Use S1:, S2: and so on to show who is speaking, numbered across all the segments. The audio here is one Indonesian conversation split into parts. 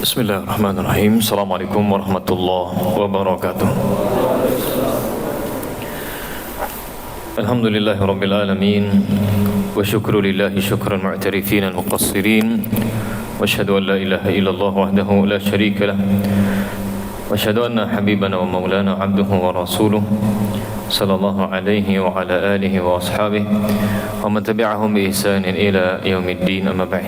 S1: Bismillahirrahmanirrahim. Assalamualaikum warahmatullahi wabarakatuh. Alhamdulillahirabbil alamin wa syukru lillahi syukran mu'tarifin al-muqassirin wa asyhadu an la ilaha illallah wahdahu la syarika lah wa asyhadu anna habibana wa maulana abduhu wa rasuluh sallallahu alaihi wa ala alihi wa ashabihi wa man tabi'ahum bi ihsanin ila yaumiddin, amma ba'd.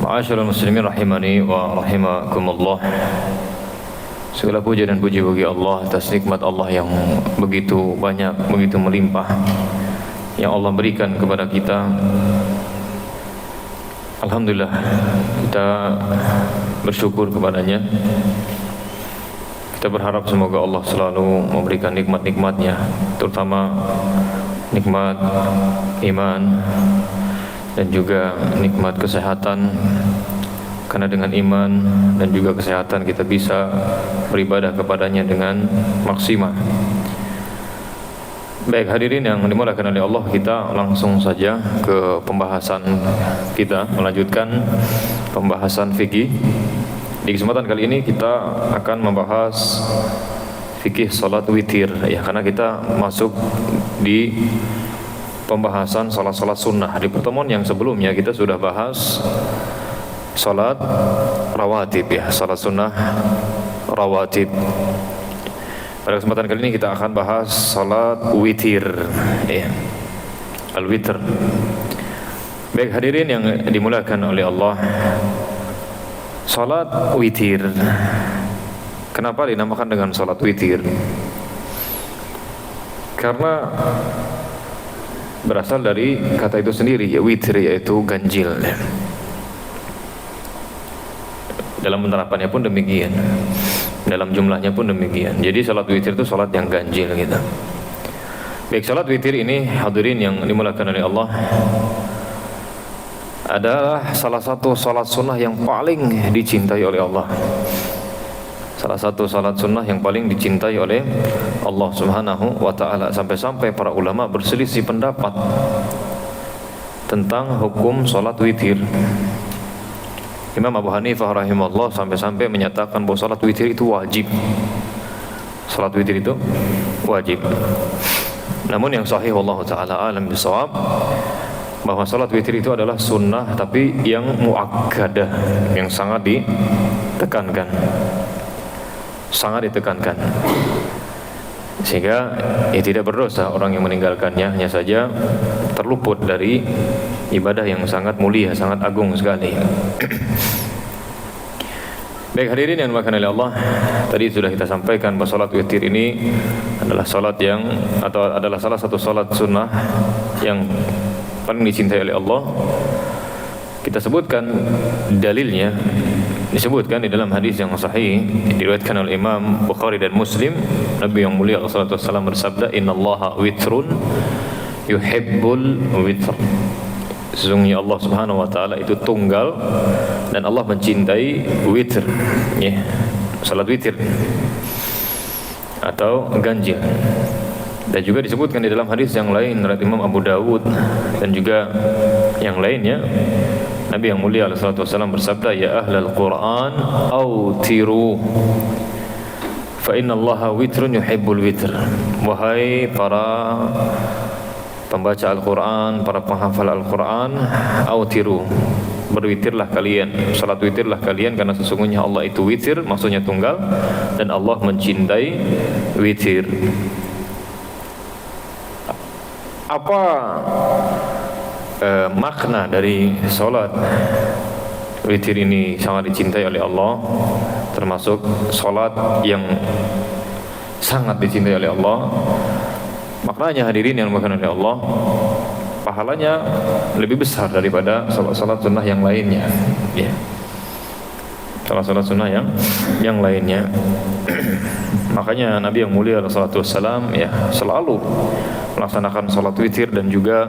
S1: Ma'asyiral muslimin rahimani wa rahimakumullah. Segala puja dan puji bagi Allah atas nikmat Allah yang begitu banyak, begitu melimpah yang Allah berikan kepada kita. Alhamdulillah, kita bersyukur kepadanya. Kita berharap semoga Allah selalu memberikan nikmat-nikmatnya, terutama nikmat iman dan juga nikmat kesehatan, karena dengan iman dan juga kesehatan kita bisa beribadah kepadanya dengan maksimal. Baik hadirin yang dimuliakan oleh Allah, kita langsung saja ke pembahasan kita, melanjutkan pembahasan fikih. Di kesempatan kali ini kita akan membahas fikih salat witir, ya, karena kita masuk di pembahasan salat-salat sunnah. Di pertemuan yang sebelumnya kita sudah bahas salat rawatib, ya, salat sunnah rawatib. Pada kesempatan kali ini kita akan bahas salat witir, ya, al-witr. Baik hadirin yang dimuliakan oleh Allah, salat witir, kenapa dinamakan dengan salat witir? Karena berasal dari kata itu sendiri, ya, witir, yaitu ganjil. Dalam penerapannya pun demikian, dalam jumlahnya pun demikian. Jadi salat witir itu salat yang ganjil gitu. Baik, salat witir ini hadirin yang dimuliakan oleh Allah adalah salah satu salat sunnah yang paling dicintai oleh Allah. Salah satu salat sunnah yang paling dicintai oleh Allah Subhanahu wa ta'ala, sampai-sampai para ulama berselisih pendapat tentang hukum salat witir. Imam Abu Hanifah rahimahullah sampai-sampai menyatakan bahwa salat witir itu wajib. Salat witir itu wajib. Namun yang sahih wallahu ta'ala alam bisawab, bahwa salat witir itu adalah sunnah tapi yang muakkadah, yang sangat ditekankan, sangat ditekankan, sehingga tidak berdosa orang yang meninggalkannya, hanya saja terluput dari ibadah yang sangat mulia, sangat agung sekali. Baik hadirin yang dimuliakan oleh Allah, tadi sudah kita sampaikan bahwa salat witir ini adalah salat yang, atau adalah salah satu salat sunnah yang paling dicintai oleh Allah. Kita sebutkan dalilnya, disebutkan di dalam hadis yang sahih diriwayatkan oleh Imam Bukhari dan Muslim. Nabi yang mulia sallallahu alaihi wasallam bersabda, "Innallaha witrun yuhibbul witr." Sesungguhnya Allah Subhanahu wa taala itu tunggal dan Allah mencintai witir, ya, salat witir atau ganjil. Dan juga disebutkan di dalam hadis yang lain riwayat Imam Abu Dawud dan juga yang lainnya, Nabi yang mulia sallallahu alaihi wasallam bersabda, "Ya ahlal Qur'an autiru fa innallaha witrun yuhibbul witr." Wahai para pembaca Al-Quran, para penghafal Al-Quran, autiru, berwitirlah kalian, salat witirlah kalian, karena sesungguhnya Allah itu witir, maksudnya tunggal, dan Allah mencintai witir. Apa makna dari salat witir ini sangat dicintai oleh Allah, termasuk salat yang sangat dicintai oleh Allah? Maknanya hadirin yang dimuliakan oleh Allah, pahalanya lebih besar daripada salat-salat sunnah yang lainnya, ya. Salat-salat sunnah yang lainnya. Makanya Nabi yang mulia sallallahu alaihi wasallam, ya, selalu melaksanakan salat witir dan juga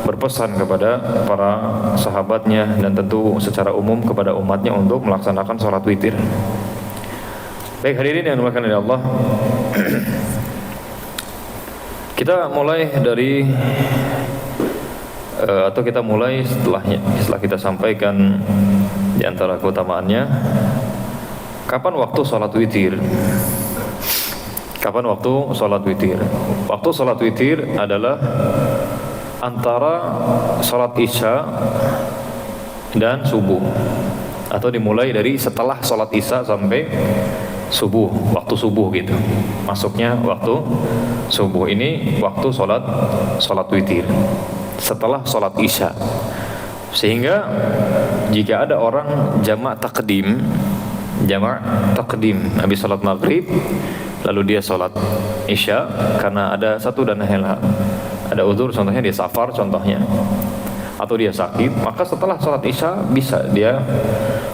S1: berpesan kepada para sahabatnya dan tentu secara umum kepada umatnya untuk melaksanakan salat witir. Baik hadirin yang dimuliakan oleh Allah, kita mulai dari atau kita mulai setelah kita sampaikan di antara keutamaannya. Kapan waktu sholat witir? Kapan waktu sholat witir? Waktu sholat witir adalah antara sholat isya dan subuh, atau dimulai dari setelah sholat isya sampai subuh, waktu subuh gitu. Masuknya waktu subuh ini waktu sholat witir setelah sholat isya. Sehingga jika ada orang jamak takdim habis sholat maghrib lalu dia sholat isya karena ada satu dan ada uzur, contohnya dia safar contohnya, atau dia sakit, maka setelah sholat isya bisa dia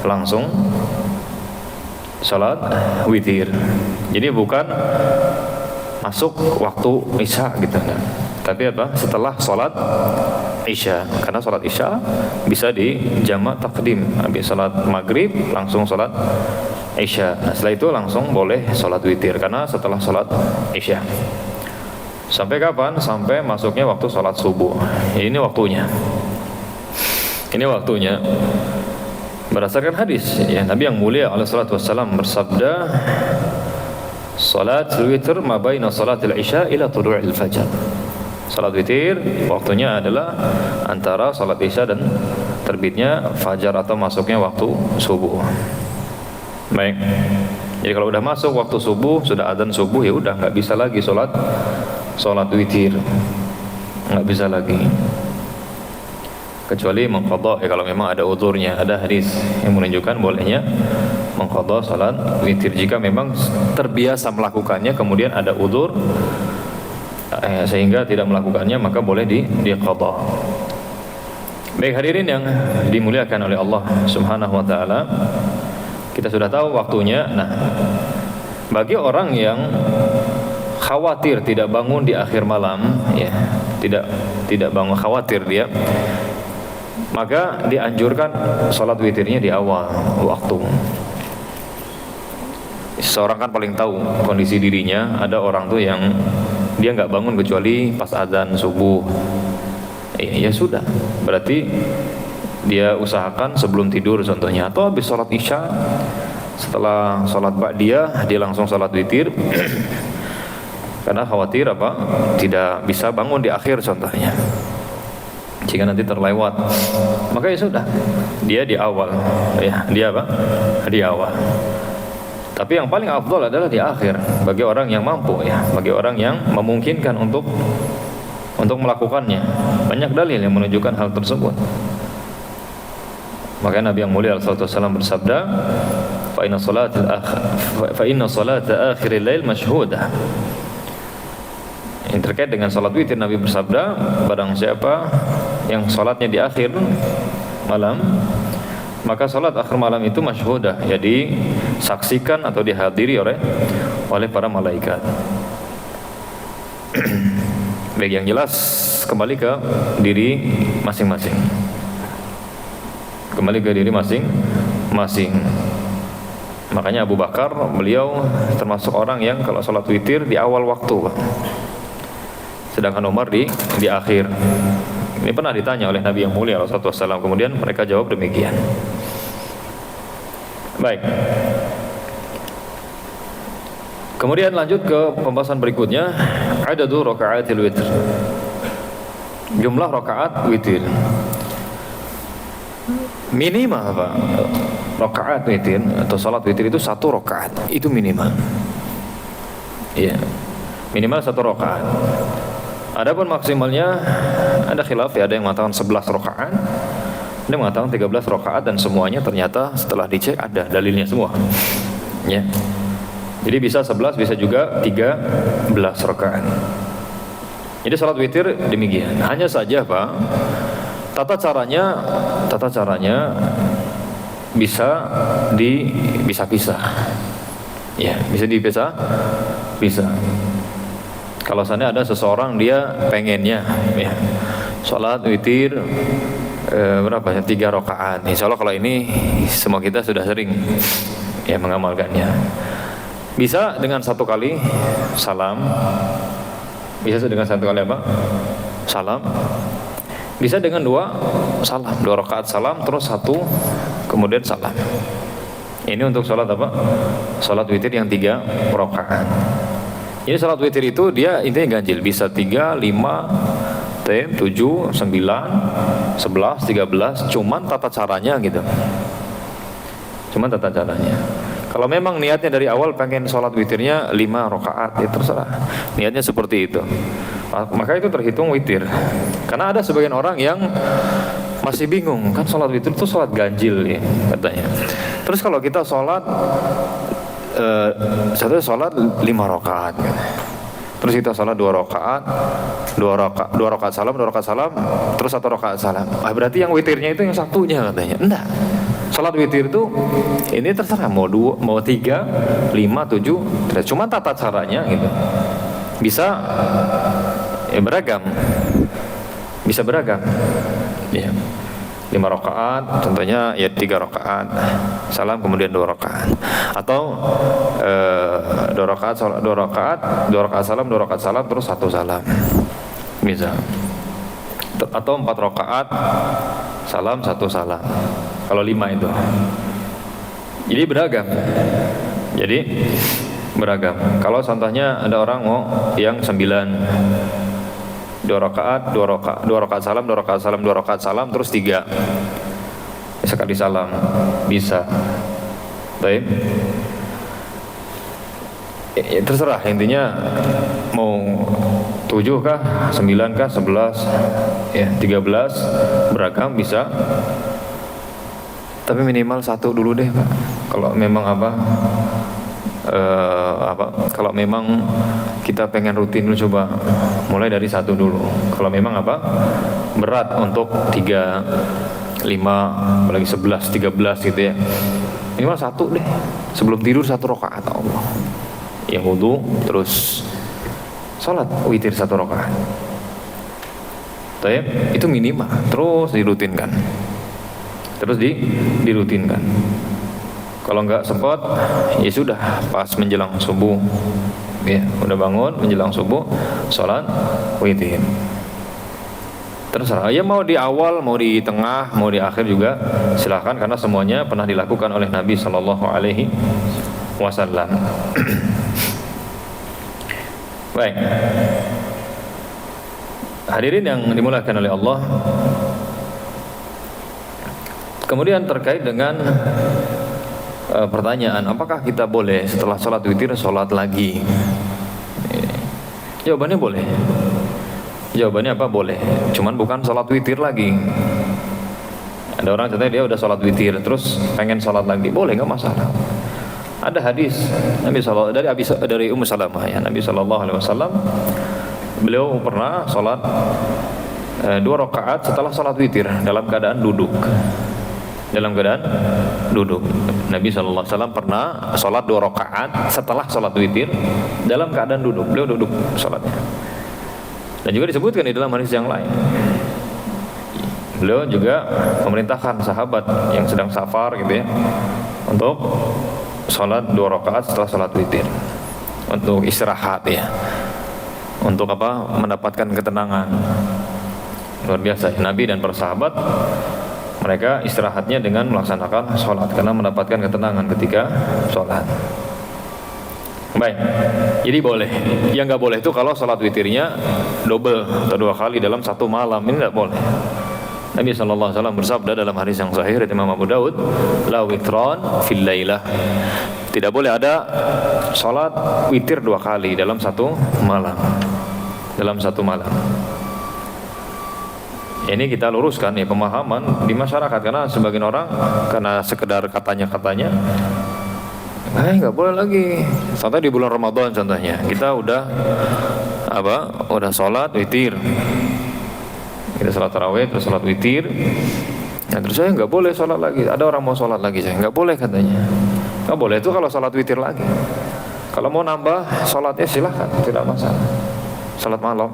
S1: langsung sholat witir. Jadi bukan masuk waktu isya gitu kan, tapi apa? Setelah sholat isya, karena sholat isya bisa di jamak takdim, habis sholat maghrib langsung sholat isya. Nah, setelah itu langsung boleh sholat witir karena setelah sholat isya. Sampai kapan? Sampai masuknya waktu sholat subuh. Ini waktunya. Ini waktunya. Berdasarkan hadis ya, Nabi yang mulia alaihi salatu wassalam bersabda, "Salat witir ma baina salatil isya ila tulu'il fajar." Salat witir waktunya adalah antara salat isya dan terbitnya fajar atau masuknya waktu subuh. Baik. Jadi kalau udah masuk waktu subuh, sudah adzan subuh, ya udah nggak bisa lagi salat witir. Nggak bisa lagi. Kecuali mengqadha ya, kalau memang ada uzurnya. Ada hadis yang menunjukkan bolehnya mengqadha salat witir jika memang terbiasa melakukannya kemudian ada uzur sehingga tidak melakukannya, maka boleh diqadha. Baik hadirin yang dimuliakan oleh Allah Subhanahu wa taala, kita sudah tahu waktunya. Nah, bagi orang yang khawatir tidak bangun di akhir malam ya, tidak bangun, khawatir dia, maka dianjurkan sholat witirnya di awal waktu. Seorang kan paling tahu kondisi dirinya. Ada orang tuh yang dia nggak bangun kecuali pas adzan subuh. Ya sudah, berarti dia usahakan sebelum tidur contohnya, atau habis sholat isya, setelah sholat ba'diyah dia langsung sholat witir karena khawatir apa? Tidak bisa bangun di akhir contohnya, jika nanti terlewat, maka ya sudah, dia di awal ya, dia apa? Di awal. Tapi yang paling afdal adalah di akhir bagi orang yang mampu ya, bagi orang yang memungkinkan untuk melakukannya. Banyak dalil yang menunjukkan hal tersebut. Maka Nabi yang mulia sallallahu alaihi wasallam bersabda, fa inna salata akhiril lail masyhudah. Yang terkait dengan salat witir, Nabi bersabda, barang siapa yang salatnya di akhir malam, maka salat akhir malam itu masyhudah, ya disaksikan atau dihadiri oleh para malaikat. Baik, yang jelas kembali ke diri masing-masing. Kembali ke diri masing-masing. Makanya Abu Bakar, beliau termasuk orang yang kalau sholat witir di awal waktu, sedangkan Umar di akhir. Ini pernah ditanya oleh Nabi yang mulia SAW, kemudian mereka jawab demikian. Baik. Kemudian lanjut ke pembahasan berikutnya, adadu raka'atil witr. Jumlah rakaat witir. Minimal apa? Rakaat witir atau salat witir itu 1 rakaat, itu minimal. Iya. Minimal 1 rakaat. Adapun maksimalnya ada khilaf ya, ada yang mengatakan 11 rakaat, ada yang mengatakan 13 rakaat, dan semuanya ternyata setelah dicek ada dalilnya semua. Ya. Jadi bisa 11, bisa juga 13 rakaat. Jadi salat witir demikian. Hanya saja Pak, tata caranya bisa dipisah-pisah. Ya, bisa dipisah. Bisa. Kalau sana ada seseorang dia pengennya ya, salat witir berapa ya? 3 rakaat. Insya Allah kalau ini semua kita sudah sering ya mengamalkannya. Bisa dengan 1 kali salam. Bisa dengan 1 kali apa? Salam. Bisa dengan 2 salam, 2 rakaat salam terus 1 kemudian salam. Ini untuk sholat apa? Sholat witir yang 3 rakaat. Ini sholat witir itu dia intinya ganjil, bisa 3, 5, 7, 9, 11, 13. Cuman tata caranya gitu. Cuman tata caranya. Kalau memang niatnya dari awal pengen sholat witirnya 5 rakaat, ya terserah. Niatnya seperti itu. Maka itu terhitung witir. Karena ada sebagian orang yang masih bingung, kan sholat witir itu sholat ganjil ya katanya. Terus kalau kita sholat satu sholat 5 rakaat gitu. Terus kita sholat 2 rakaat, 2 rakaat salam, 2 rakaat salam, terus 1 rakaat salam. Berarti yang witirnya itu yang satunya katanya. Enggak. Sholat witir itu ini terserah mau 2, mau 3, 5, 7. Cuma tata caranya gitu. Bisa beragam. Bisa beragam. Ya. 5 rakaat, contohnya ya 3 rakaat salam kemudian 2 rakaat, atau 2 rakaat salam, 2 rakaat salam terus 1 salam, bisa. Atau 4 rakaat salam 1 salam. Kalau 5 itu, jadi beragam. Jadi beragam. Kalau contohnya ada orang mau yang 9. 2 rakaat salam, 2 rakaat salam, 2 rakaat salam, terus 3 sekali salam, bisa. Baik. Ya, terserah, intinya mau 7 kah, 9 kah, 11, ya 13, beragam bisa. Tapi minimal 1 dulu deh, Pak. Kalau memang kalau memang kita pengen rutin dulu, coba mulai dari 1 dulu. Kalau memang berat untuk 3, 5, apalagi 11, 13 gitu ya, minimal 1 deh. Sebelum tidur 1 rakaat Allah. Yang wudu terus sholat witir 1 rakaat. Itu minimal, terus dirutinkan. Dirutinkan. Kalau nggak sempat, ya sudah, pas menjelang subuh, ya udah bangun menjelang subuh, sholat witir. Terserah, ya mau di awal, mau di tengah, mau di akhir juga silakan, karena semuanya pernah dilakukan oleh Nabi Shallallahu Alaihi Wasallam. Baik, hadirin yang dimuliakan oleh Allah. Kemudian terkait dengan pertanyaan, apakah kita boleh setelah sholat witir sholat lagi? Jawabannya boleh. Jawabannya boleh. Cuman bukan sholat witir lagi. Ada orang contohnya dia udah sholat witir terus pengen sholat lagi, boleh, nggak masalah. Ada hadis Nabi dari Ummu Salamah ya, Nabi SAW beliau pernah sholat 2 rakaat setelah sholat witir dalam keadaan duduk. Nabi SAW pernah sholat 2 rakaat setelah sholat witir dalam keadaan duduk. Beliau duduk sholatnya. Dan juga disebutkan di dalam hadis yang lain, beliau juga memerintahkan sahabat yang sedang safar gitu ya, untuk sholat 2 rakaat setelah sholat witir, untuk istirahat ya, untuk mendapatkan ketenangan. Luar biasa ya, Nabi dan para sahabat, mereka istirahatnya dengan melaksanakan sholat karena mendapatkan ketenangan ketika sholat. Baik, jadi boleh. Yang nggak boleh itu kalau sholat witirnya double atau 2 kali dalam 1 malam, ini nggak boleh. Nabi SAW bersabda dalam hadis yang sahih dari Imam Abu Daud, la witron fil lailah. Tidak boleh ada sholat witir 2 kali dalam 1 malam. Dalam 1 malam. Ini kita luruskan ya pemahaman di masyarakat, karena sebagian orang karena sekedar katanya nggak boleh lagi. Contohnya di bulan Ramadan contohnya, kita udah sholat witir, kita sholat tarawih terus sholat witir, nah, terus saya nggak boleh sholat lagi. Ada orang mau sholat lagi, saya nggak boleh katanya. Nggak boleh itu kalau sholat witir lagi. Kalau mau nambah sholatnya silahkan, tidak masalah. Sholat malam,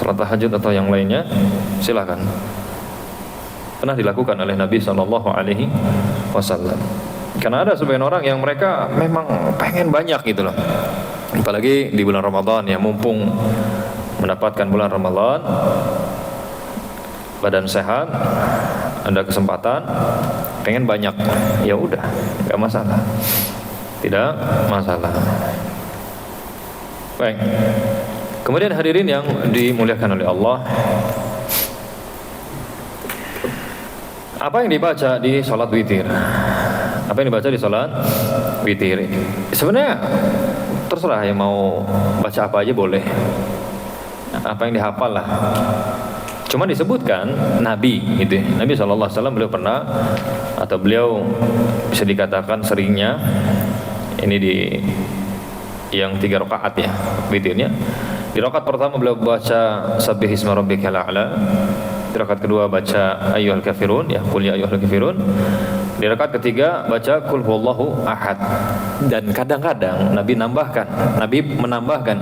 S1: sholat tahajud atau yang lainnya silakan. Pernah dilakukan oleh Nabi SAW. Karena ada sebagian orang yang mereka memang pengen banyak gitu loh, apalagi di bulan Ramadan ya, mumpung mendapatkan bulan Ramadan, badan sehat, ada kesempatan, pengen banyak, ya udah, nggak masalah, tidak masalah. Baik. Kemudian hadirin yang dimuliakan oleh Allah, apa yang dibaca di sholat witir? Apa yang dibaca di sholat witir? Sebenarnya terserah, yang mau baca apa aja boleh, apa yang dihafal lah. Cuma disebutkan Nabi gitu, Nabi SAW beliau pernah, atau beliau bisa dikatakan seringnya, ini di yang 3 rakaat ya witirnya. Di rakaat pertama beliau baca Sabbihisma rabbikal a'la. Di rakaat kedua baca ayyuhal kafirun, ya qul ya ayyuhal kafirun. Di rakaat ketiga baca qul huwallahu ahad. Dan kadang-kadang Nabi menambahkan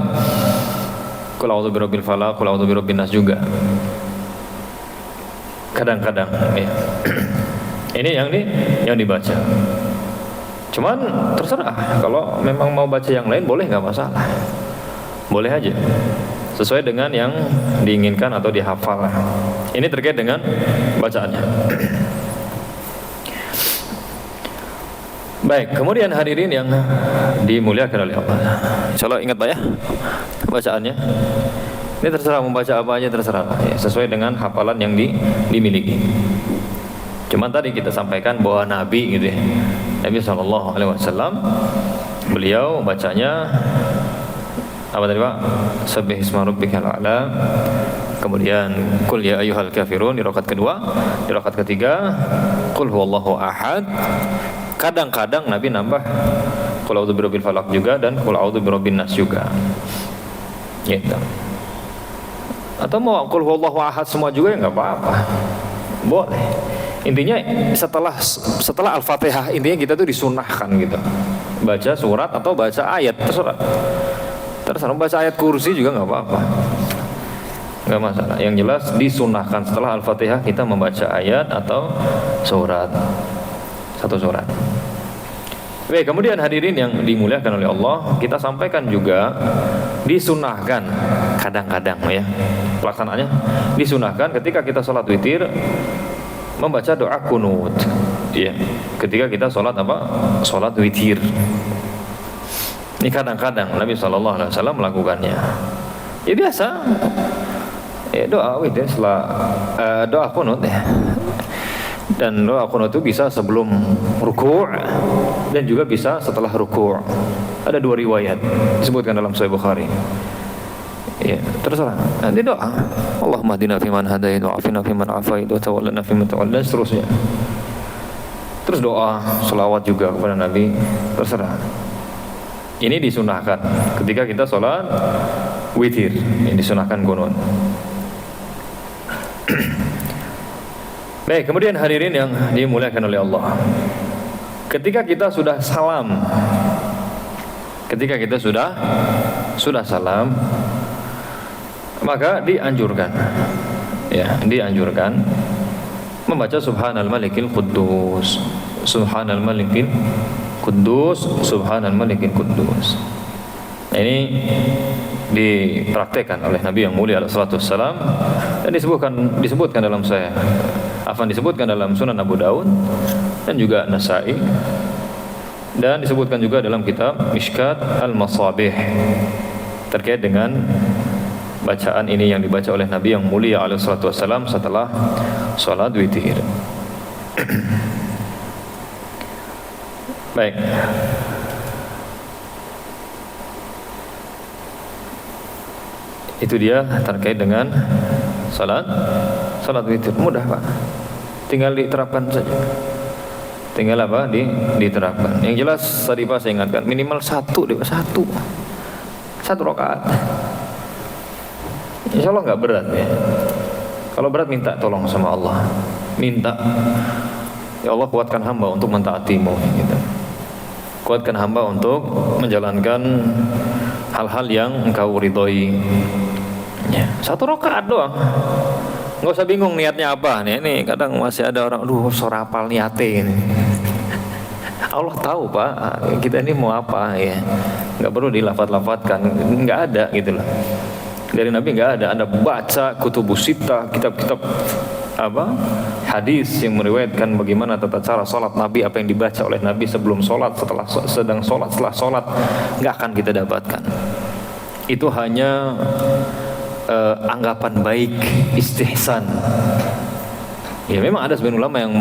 S1: qul a'udzu birabbil falaq, qul a'udzu birabbin nas juga. Kadang-kadang ya. Ini yang dibaca. Cuman terserah, kalau memang mau baca yang lain boleh, nggak masalah, boleh aja, sesuai dengan yang diinginkan atau dihafal. Ini terkait dengan bacaannya. Baik, kemudian hadirin yang dimuliakan oleh Allah, insyaallah ingat Pak ya bacaannya. Ini terserah membaca apa aja, terserah ya, sesuai dengan hafalan yang dimiliki. Cuman tadi kita sampaikan bahwa Nabi gitu ya, Nabi SAW beliau bacanya apa tadi Pak? Sabbihisma rabbikal a'la. Kemudian qul ya ayyuhal kafirun di rakaat kedua. Di rakaat ketiga qul huwallahu ahad. Kadang-kadang Nabi nambah qul a'udzu birabbil falaq juga dan qul a'udzu birabbin nas juga. Gitu. Atau mau qul huwallahu ahad semua juga ya enggak apa-apa. Boleh. Intinya setelah Al-Fatihah, intinya kita tuh disunahkan gitu, baca surat atau baca ayat, terserah baca ayat kursi juga nggak apa-apa, nggak masalah. Yang jelas disunahkan setelah Al-Fatihah kita membaca ayat atau surat, satu surat. Baik, kemudian hadirin yang dimuliakan oleh Allah, kita sampaikan juga disunahkan kadang-kadang ya, pelaksanaannya disunahkan ketika kita sholat witir membaca doa kunut ya, ketika kita sholat sholat witir. Ini kadang-kadang Nabi SAW melakukannya ya, biasa ya, doa witir setelah doa kunut ya. Dan doa kunut itu bisa sebelum ruku' dan juga bisa setelah ruku'. Ada 2 riwayat disebutkan dalam Sahih Bukhari. Ya, terserah. Nanti doa, Allahumma hdina fiman hadait wa afina fiman afait wa tawallana fiman tawalla, dan seterusnya. Terus doa, selawat juga kepada Nabi, terserah. Ini disunahkan ketika kita sholat witir, ini disunahkan kunut. Baik, kemudian hadirin yang dimuliakan oleh Allah, ketika kita sudah salam, ketika kita sudah salam, maka dianjurkan membaca Subhanal Malikil Quddus, Subhanal Malikil Quddus, Subhanal Malikil Quddus. Nah, ini dipraktekkan oleh Nabi yang mulia alaihi wassalam dan disebutkan dalam Sunan Abu Daud dan juga Nasa'i, dan disebutkan juga dalam kitab Mishkat Al-Masabih terkait dengan bacaan ini yang dibaca oleh Nabi yang mulia alaihi wassalam setelah sholat witir. Baik. Itu dia terkait dengan sholat witir. Mudah Pak, tinggal diterapkan saja. Tinggal diterapkan. Yang jelas tadi Pak saya ingatkan, minimal satu rakaat. Insya Allah nggak berat ya. Kalau berat minta tolong sama Allah, minta, ya Allah kuatkan hamba untuk mentaatimu gitu. Kuatkan hamba untuk menjalankan hal-hal yang engkau ridhoi ya. 1 rakaat doang, nggak usah bingung niatnya apa nih. Ini kadang masih ada orang, aduh sorapal niate ini. Allah tahu Pak, kita ini mau apa ya, nggak perlu dilafat-lafatkan, nggak ada gitu loh. Dari Nabi nggak ada. Anda baca kutubus sittah, kitab-kitab hadis yang meriwayatkan bagaimana tata cara sholat Nabi, apa yang dibaca oleh Nabi sebelum sholat, setelah sedang sholat, setelah sholat, nggak akan kita dapatkan. Itu hanya anggapan baik, istihsan. Ya memang ada sebagian ulama yang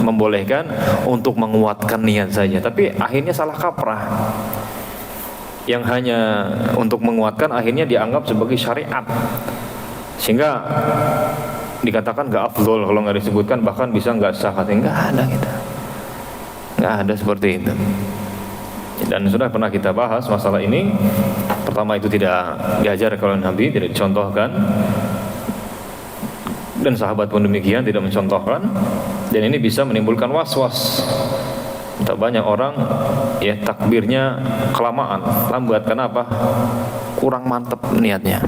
S1: membolehkan untuk menguatkan niat saja, tapi akhirnya salah kaprah. Yang hanya untuk menguatkan akhirnya dianggap sebagai syariat, sehingga dikatakan nggak afdol kalau nggak disebutkan, bahkan bisa nggak sah. Katanya nggak ada kita, nggak ada seperti itu. Dan sudah pernah kita bahas masalah ini. Pertama, itu tidak diajarkan oleh Nabi, tidak dicontohkan, dan sahabat pun demikian, tidak mencontohkan. Dan ini bisa menimbulkan was-was. Tak banyak orang ya takbirnya kelamaan, lambat. Kenapa? Kurang mantap niatnya.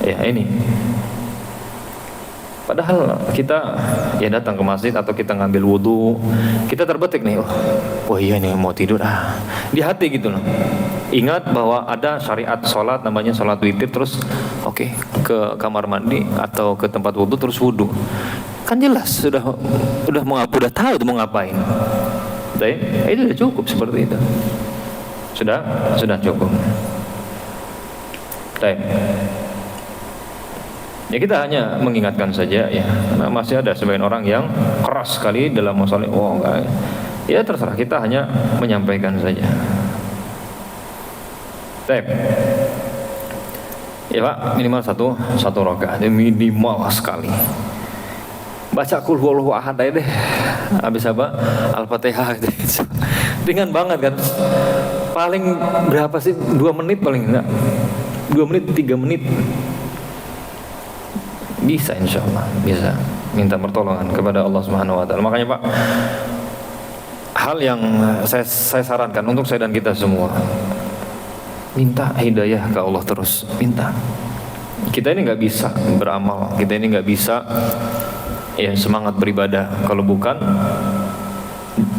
S1: Ya ini. Padahal kita ya datang ke masjid atau kita ngambil wudhu, kita terbetik nih, oh iya nih mau tidur, di hati gitu loh. Ingat bahwa ada syariat sholat namanya sholat witir, terus oke, ke kamar mandi atau ke tempat wudhu terus wudhu. Kan jelas sudah udah tahu mau ngapain. Itu sudah cukup seperti itu. Sudah cukup. Baik. Ya kita hanya mengingatkan saja ya, karena masih ada sebagian orang yang keras sekali dalam masalah enggak. Ya terserah, kita hanya menyampaikan saja. Baik. Ya Pak, minimal satu rakaat, minimal sekali. Baca qul huwallahu ahad aja deh. Habis apa? Al-Fatihah gitu. Ringan banget kan. Paling berapa sih? 2 menit paling enggak. 2 menit, 3 menit. Bisa insyaallah, bisa minta pertolongan kepada Allah Subhanahu wa taala. Makanya Pak, hal yang saya sarankan untuk saya dan kita semua, minta hidayah ke Allah terus, minta. Kita ini nggak bisa beramal, kita ini nggak bisa ya semangat beribadah kalau bukan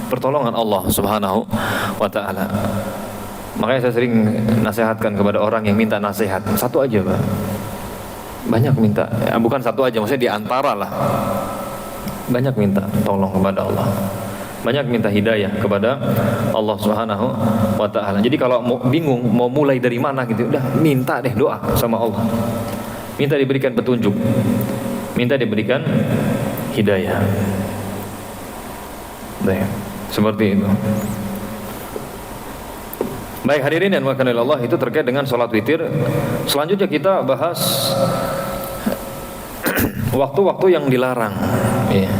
S1: pertolongan Allah Subhanahu wa taala. Makanya saya sering nasihatkan kepada orang yang minta nasihat, satu aja Pak. Banyak minta, ya, bukan satu aja, maksudnya diantara lah. Banyak minta tolong kepada Allah, banyak minta hidayah kepada Allah Subhanahu wa ta'ala. Jadi kalau bingung mau mulai dari mana gitu, udah minta deh, doa sama Allah, minta diberikan petunjuk, minta diberikan hidayah. Baik, seperti itu. Baik hadirin yang dimuliakan oleh Allah, itu terkait dengan sholat witir. Selanjutnya kita bahas waktu-waktu yang dilarang. Ya.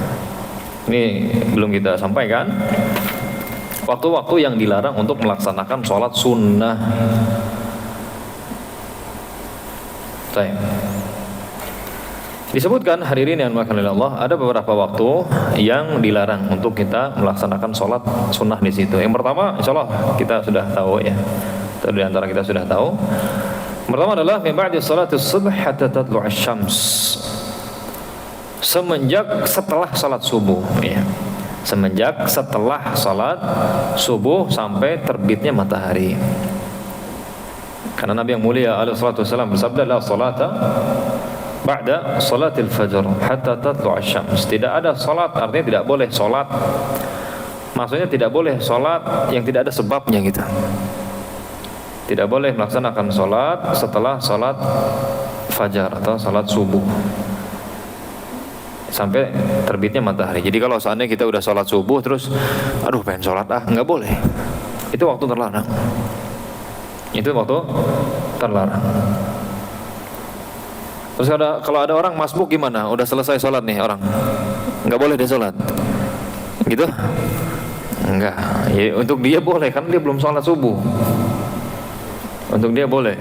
S1: Ini belum kita sampaikan. Waktu-waktu yang dilarang untuk melaksanakan sholat sunnah. Baik. Disebutkan hadirin yang dimuliakan oleh Allah, ada beberapa waktu yang dilarang untuk kita melaksanakan sholat sunnah di situ. Yang pertama, insya Allah kita sudah tahu ya. Di antara kita sudah tahu. Pertama adalah min ba'di sholatis subh hatta tatlu'asy syams. Semenjak setelah salat subuh ya. Semenjak setelah salat subuh sampai terbitnya matahari. Karena Nabi yang mulia alaihi salatu wasallam bersabda, la salata ba'da salatil fajr hatta tatlu'asy syams. Tidak ada salat, artinya tidak boleh salat. Maksudnya tidak boleh salat yang tidak ada sebabnya gitu. Tidak boleh melaksanakan salat setelah salat fajar atau salat subuh sampai terbitnya matahari. Jadi kalau seandainya kita udah salat subuh terus aduh pengen salat nggak boleh. Itu waktu terlarang. Itu waktu terlarang. Terus kalau ada orang masbuk gimana? Udah selesai sholat nih orang, nggak boleh dia sholat, gitu? Enggak. Ya, untuk dia boleh, kan dia belum sholat subuh. Untuk dia boleh,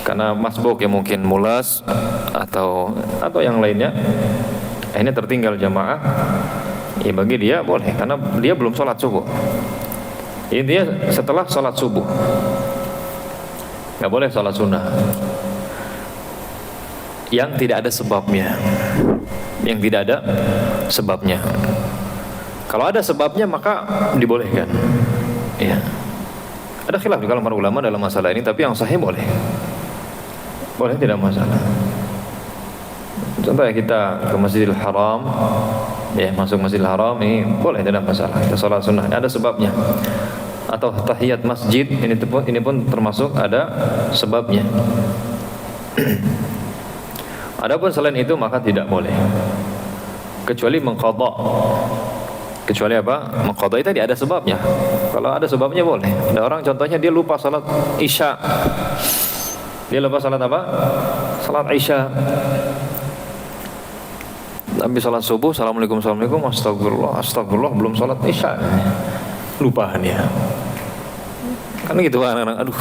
S1: karena masbuk ya mungkin mulas atau yang lainnya. Ini tertinggal jamaah, ya bagi dia boleh, karena dia belum sholat subuh. Intinya setelah sholat subuh, nggak boleh sholat sunnah yang tidak ada sebabnya, yang tidak ada sebabnya. Kalau ada sebabnya maka dibolehkan. Ya. Ada khilaf di kalangan para ulama dalam masalah ini, tapi yang sahih boleh. Boleh, tidak masalah. Contohnya kita ke Masjidil Haram, ya masuk Masjidil Haram ini boleh, tidak masalah. Kita sholat sunnah, ada sebabnya. Atau tahiyat masjid ini pun termasuk ada sebabnya. Adapun selain itu maka tidak boleh, kecuali mengqadha. Kecuali apa? Mengqadha tadi ada sebabnya. Kalau ada sebabnya boleh. Ada orang contohnya dia lupa salat Isya. Dia lupa salat apa? Salat Isya. Tapi salat subuh, assalamualaikum, astagfirullah, belum salat Isya. Lupa dia. Kan gitu anak-anak, aduh,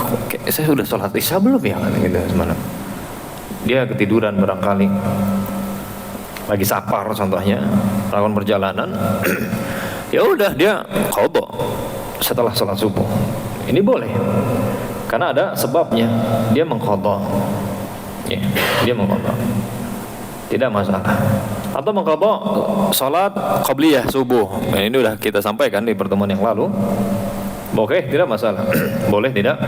S1: saya sudah salat Isya belum ya? Kan gitu semalam. Dia ketiduran barangkali. Lagi safar contohnya, melakukan perjalanan. Ya udah dia qadha setelah salat subuh. Ini boleh. Karena ada sebabnya. Dia mengqadha. Ya, dia mengqadha. Tidak masalah. Atau mengqadha salat qabliyah subuh. Nah, ini udah kita sampaikan di pertemuan yang lalu. Oke, tidak masalah. Boleh tidak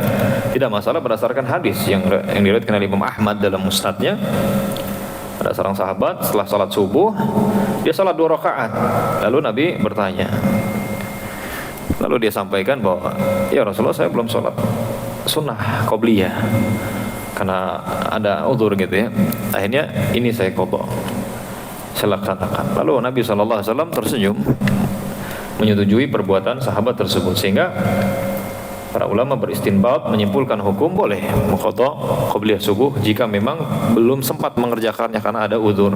S1: masalah berdasarkan hadis yang diriwayatkan oleh Imam Ahmad dalam musnadnya. Ada seorang sahabat setelah salat subuh dia salat 2 rakaat. Lalu Nabi bertanya. Lalu dia sampaikan bahwa ya Rasulullah, saya belum salat sunnah qabliyah karena ada udzur gitu ya. Akhirnya ini saya qadha. Silakan. Lalu Nabi SAW tersenyum menyetujui perbuatan sahabat tersebut, sehingga para ulama beristinbat menyimpulkan hukum boleh mengqadha qabliyah subuh jika memang belum sempat mengerjakannya karena ada udzur.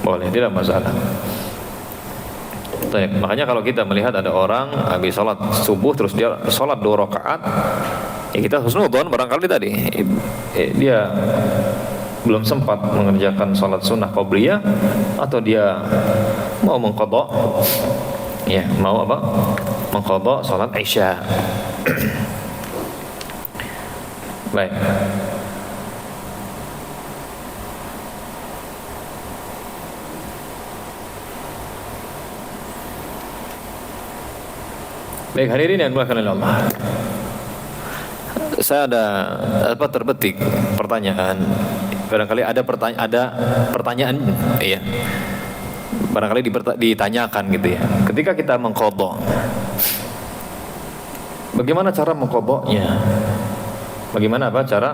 S1: Boleh, tidak masalah. Makanya kalau kita melihat ada orang habis salat subuh terus dia salat 2 rakaat, ya kita husnudzon barangkali tadi dia belum sempat mengerjakan salat sunnah qabliyah atau dia mau mengqadha, ya mau apa? Mengqadha salat Isya. Baik. Baik, hadirin yang dimuliakan oleh Allah. Saya ada terbetik pertanyaan. Barangkali ada pertanyaan, iya. Barangkali ditanyakan gitu ya. Ketika kita mengqadha, bagaimana cara mengqadhanya? Bagaimana cara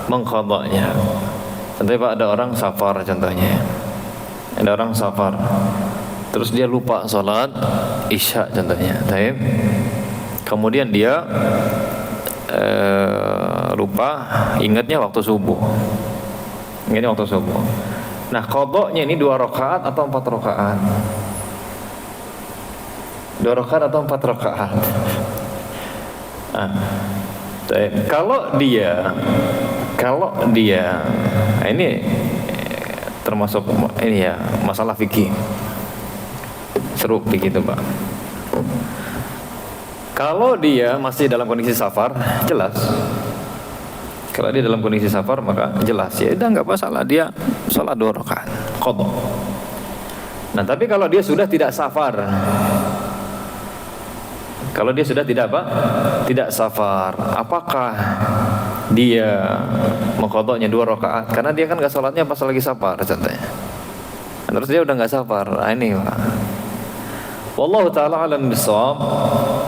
S1: mengqadhanya? Contohnya Pak, ada orang safar contohnya. Ada orang safar. Terus dia lupa salat Isya contohnya. Kemudian dia lupa, ingatnya waktu subuh. Ingatnya waktu subuh. Nah, qadhanya ini 2 rakaat atau 4 rakaat? 2 rakaat atau 4 rakaat? Kalau dia ini termasuk ini ya masalah fikih. Seru begitu Pak. Kalau dia masih dalam kondisi safar, jelas. Kalau dia dalam kondisi safar maka jelas ya, udah nggak masalah, dia sholat 2 rakaat qadha. Nah, tapi kalau dia sudah tidak safar, kalau dia sudah tidak safar, apakah dia mengqadhanya 2 rakaat? Karena dia kan nggak sholatnya pas lagi safar contohnya. Terus dia udah nggak safar. Nah, ini Pak. Wallahu ta'ala alam bisawab,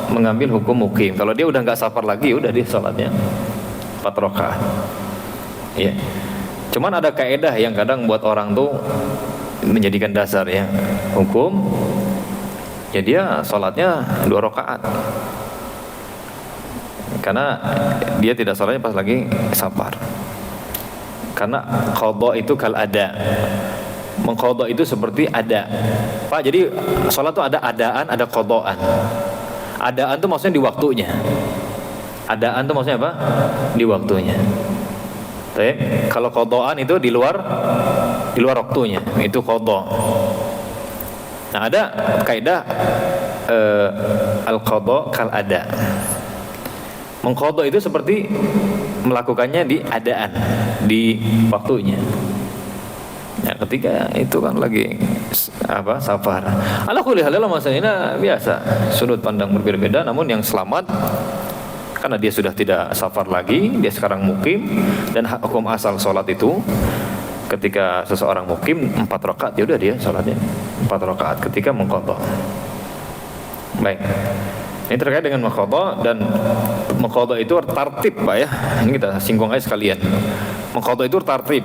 S1: mengambil hukum mukim. Kalau dia udah nggak safar lagi, udah dia sholatnya 4 rakaat. Ya. Cuman ada kaidah yang kadang buat orang tuh menjadikan dasar ya hukum. Ya dia sholatnya 2 rakaat. Karena dia tidak sholatnya pas lagi safar. Karena qadha itu kal ada. Mengqadha itu seperti ada. Pak, jadi sholat itu ada adaan, ada qadhaan. Adaan itu maksudnya di waktunya. Adaan itu maksudnya apa? Di waktunya. Kalau qadhaan itu di luar waktunya, itu qadha. Nah, ada kaidah al-qadha kal ada. Mengqadha itu seperti melakukannya di adaan, di waktunya. Ya, ketika itu kan lagi safar. Ala kulli hal masalahnya biasa, sudut pandang berbeda-beda, namun yang selamat karena dia sudah tidak safar lagi, dia sekarang mukim, dan hukum asal sholat itu ketika seseorang mukim 4 rakaat, ya udah dia salatnya 4 rakaat ketika mengqadha. Baik. Ini terkait dengan mengqadha, dan mengqadha itu tartib, Pak ya. Ini kita singgung aja sekalian. Mengqadha itu tartib.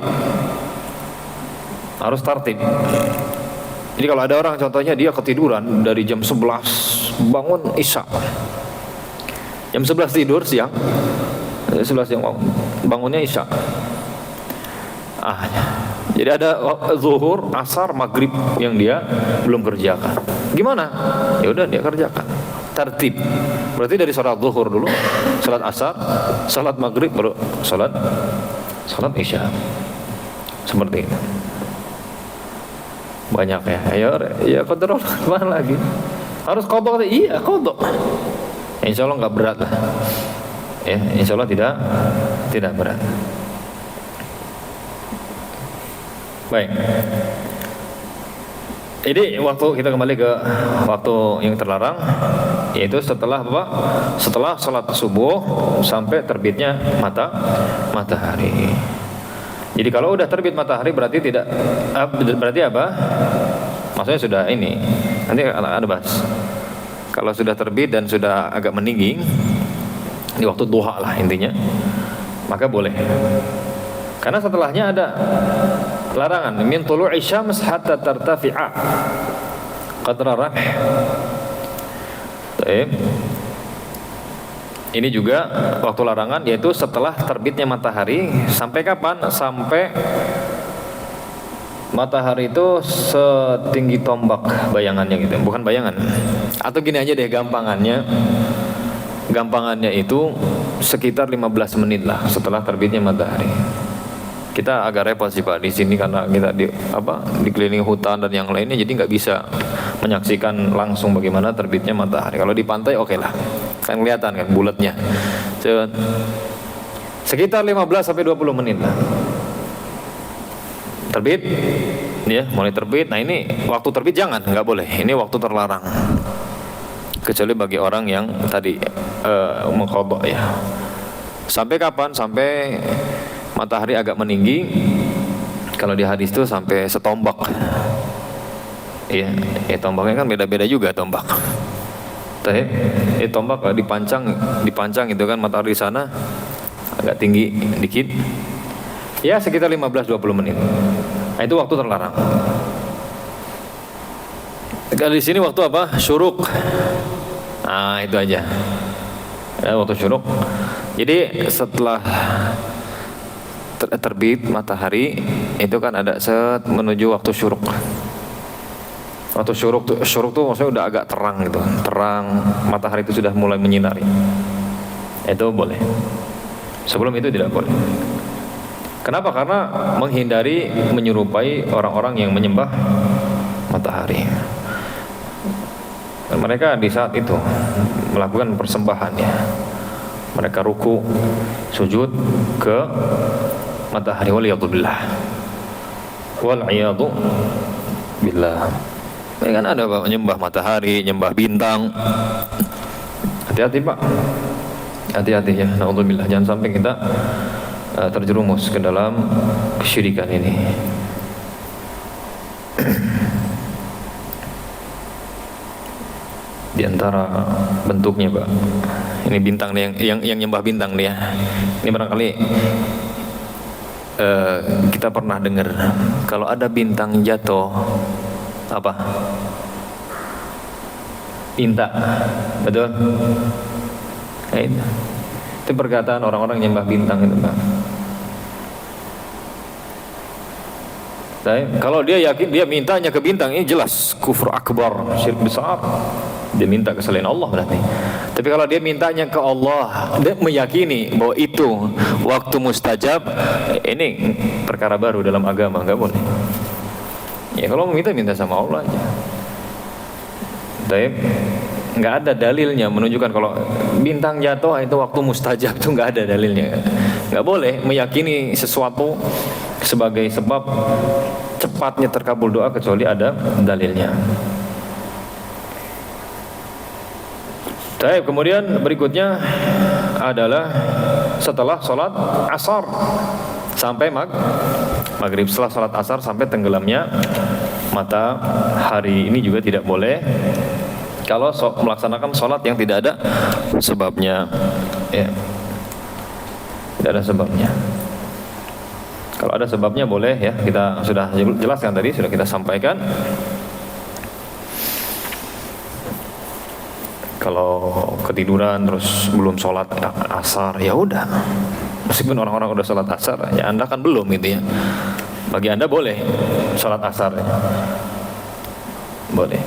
S1: Harus tartib. Jadi kalau ada orang contohnya dia ketiduran dari jam 11 bangun Isya. Jam 11 tidur siang. 11 siang bangunnya Isya. Jadi ada zuhur, asar, maghrib yang dia belum kerjakan. Gimana? Ya udah dia kerjakan. Tertib. Berarti dari salat zuhur dulu, salat asar, salat maghrib, baru salat Isya. Seperti itu. Banyak ya. Ya kontrol mana lagi? Harus qadha. Iya, qadha. Insya Allah nggak berat lah. Ya, insya Allah tidak berat. Baik. Jadi waktu kita kembali ke waktu yang terlarang, yaitu setelah apa? Setelah salat subuh sampai terbitnya matahari. Jadi kalau udah terbit matahari berarti berarti apa? Maksudnya sudah ini. Nanti ada bahas. Kalau sudah terbit dan sudah agak meninggi, di waktu duha lah intinya, maka boleh. Karena setelahnya ada larangan, min tulu'i syams hatta tartafi'a qadra ramh. Ini juga waktu larangan, yaitu setelah terbitnya matahari. Sampai kapan? Sampai matahari itu setinggi tombak bayangannya gitu. Bukan bayangan. Atau gini aja deh gampangannya. Gampangannya itu sekitar 15 menit lah setelah terbitnya matahari. Kita agak repot sih Pak di sini karena kita dikelilingi hutan dan yang lainnya, jadi nggak bisa menyaksikan langsung bagaimana terbitnya matahari. Kalau di pantai oke lah, kan kelihatan kan bulatnya. Sekitar 15 sampai 20 menit lah. Terbit, ya mulai terbit. Nah ini waktu terbit nggak boleh. Ini waktu terlarang. Kecuali bagi orang yang tadi mengqadha ya. Sampai kapan? Sampai matahari agak meninggi. Kalau di hadis itu sampai setombak. Iya, tombaknya kan beda-beda juga tombak. Tombak dipancang itu kan matahari di sana agak tinggi dikit. Ya sekitar 15-20 menit. Nah, itu waktu terlarang. Kalau di sini waktu apa? Syuruk. Nah, itu aja. Ya, waktu syuruk. Jadi setelah terbit matahari itu kan ada menuju waktu syuruk. Waktu syuruk tuh maksudnya udah agak terang gitu. Terang, matahari itu sudah mulai menyinari. Itu boleh. Sebelum itu tidak boleh. Kenapa? Karena menghindari menyerupai orang-orang yang menyembah matahari. Dan mereka di saat itu melakukan persembahan ya. Mereka ruku, sujud ke matahari, waliyadzubillah. Wal'iyadu billah. Mereka kan ada Pak, menyembah matahari, nyembah bintang. Hati-hati Pak. Hati-hati ya, na'udzubillah. Jangan sampai kita terjerumus ke dalam kesyirikan ini. Di antara bentuknya Pak, ini bintang nih yang nyembah bintang nih ya. Ini barangkali kita pernah dengar kalau ada bintang jatuh apa? Tinta, betul? Itu perkataan orang-orang nyembah bintang itu Pak. Kalau dia yakin dia mintanya ke bintang, ini jelas kufur akbar, syirik besar. Dia minta ke selain Allah berarti. Tapi kalau dia mintanya ke Allah, dia meyakini bahwa itu waktu mustajab, ini perkara baru dalam agama, nggak boleh. Ya kalau minta sama Allah aja. Tapi nggak ada dalilnya menunjukkan kalau bintang jatuh itu waktu mustajab, itu nggak ada dalilnya. Nggak boleh meyakini sesuatu sebagai sebab cepatnya terkabul doa kecuali ada dalilnya. Baik, kemudian berikutnya adalah setelah sholat asar sampai maghrib. Setelah sholat asar sampai tenggelamnya matahari, ini juga tidak boleh kalau melaksanakan sholat yang tidak ada sebabnya, ya, tidak ada sebabnya. Kalau ada sebabnya boleh, ya, kita sudah jelaskan tadi, sudah kita sampaikan. Kalau ketiduran terus belum sholat asar, ya udah, meskipun orang-orang udah sholat asar, ya Anda kan belum gitu ya. Bagi Anda boleh sholat asar, ya. Boleh.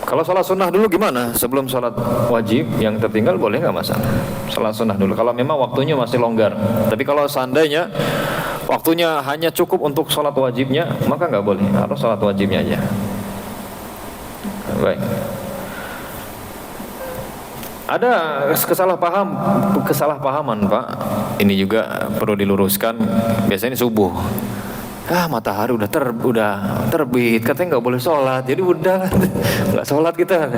S1: Kalau sholat sunnah dulu gimana? Sebelum sholat wajib yang tertinggal boleh nggak masalah. Sholat sunnah dulu. Kalau memang waktunya masih longgar. Tapi kalau seandainya waktunya hanya cukup untuk sholat wajibnya, maka nggak boleh. Harus sholat wajibnya aja. Baik. Ada kesalahpahaman Pak. Ini juga perlu diluruskan. Biasanya subuh, matahari udah terbit, katanya nggak boleh sholat, jadi udah nggak sholat kita,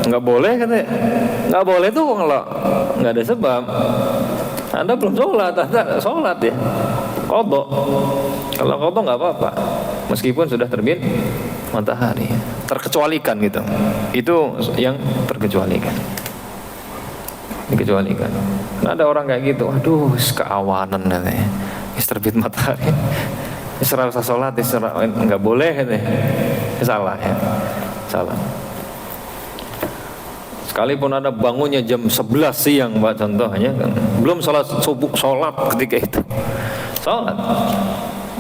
S1: nggak boleh katanya, nggak boleh tuh kalau nggak ada sebab. Anda belum sholat, Anda sholat ya, qadha. Kalau qadha nggak apa-apa, meskipun sudah terbit matahari, terkecualikan gitu. Itu yang terkecualikan. Dikecualikan. Nah, ada orang kayak gitu, aduh, keawanan katanya, terbit matahari, Isra usah sholat, nggak boleh katanya. Salah ya, salah. Sekalipun ada bangunnya jam 11 siang Mbak, contohnya kan, belum sholat subuh, sholat ketika itu, sholat.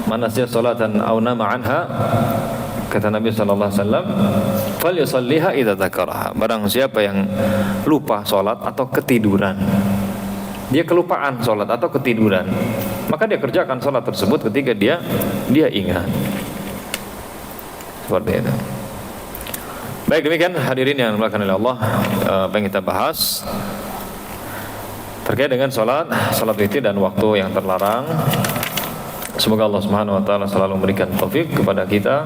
S1: Mana sih sholatan au nama anha, kata Nabi sallallahu alaihi wasallam, falyusalliha idza dzakaraha. Barang siapa yang lupa sholat atau ketiduran, dia kelupaan sholat atau ketiduran, maka dia kerjakan sholat tersebut ketika dia ingat. Seperti itu. Baik, demikian hadirin yang dimuliakan oleh Allah, apa yang kita bahas terkait dengan sholat witir dan waktu yang terlarang. Semoga Allah Subhanahu wa taala selalu memberikan taufik kepada kita.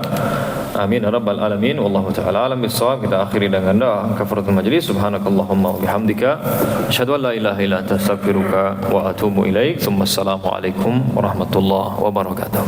S1: Amin ya rabbal alamin. Wallahu taala alam bissawab. Kita akhiri dengan doa kafaratul majlis. Subhanakallahumma wa bihamdika asyhadu an la ilaha illa anta astaghfiruka wa atubu ilaik. Assalamu alaikum warahmatullahi wabarakatuh.